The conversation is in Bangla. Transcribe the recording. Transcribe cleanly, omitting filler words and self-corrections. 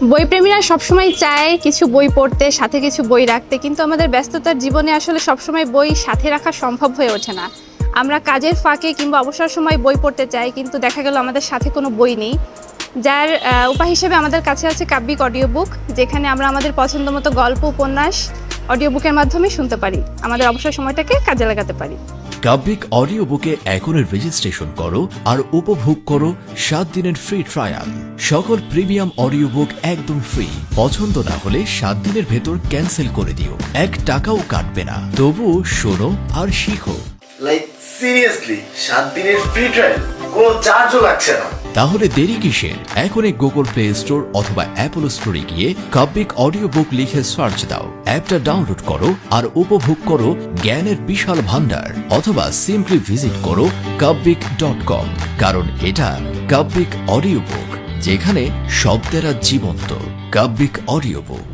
বইপ্রেমীরা সবসময় চায় কিছু বই পড়তে, সাথে কিছু বই রাখতে, কিন্তু আমাদের ব্যস্ততার জীবনে আসলে সবসময় বই সাথে রাখা সম্ভব হয়ে ওঠে না। আমরা কাজের ফাঁকে কিংবা অবসর সময় বই পড়তে চাই, কিন্তু দেখা গেল আমাদের সাথে কোনো বই নেই। যার উপায় হিসেবে আমাদের কাছে আছে কাব্যিক অডিও বুক, যেখানে আমরা আমাদের পছন্দ মতো গল্প, উপন্যাস অডিও বুকের মাধ্যমে শুনতে পারি, আমাদের অবসর সময়টাকে কাজে লাগাতে পারি। কাব্যিক অডিও বুকে এখনই রেজিস্ট্রেশন করো আর উপভোগ করো 7 দিনের ফ্রি ট্রায়াল। সকল প্রিমিয়াম অডিও বুক একদম ফ্রি। পছন্দ না হলে 7 দিনের ভেতর ক্যান্সেল করে দিও, 1 টাকাও কাটবে না। তবুও শোনো আর শিখো। লাইক সিরিয়াসলি 7 দিনের ফ্রি ট্রায়াল, কোনো চার্জও লাগছে না। তাহলে দেরি কিসের? এখনই গুগল প্লে স্টোর অথবা অ্যাপল স্টোরে গিয়ে কাব্যিক অডিও বুক লিখে সার্চ দাও, অ্যাপটা ডাউনলোড করো আর উপভোগ করো জ্ঞানের বিশাল ভান্ডার। অথবা সিম্পলি ভিজিট করো kabbik.com, কারণ এটা কাব্যিক অডিও বুক, যেখানে শব্দেরা জীবন্ত। কাব্যিক অডিও বুক।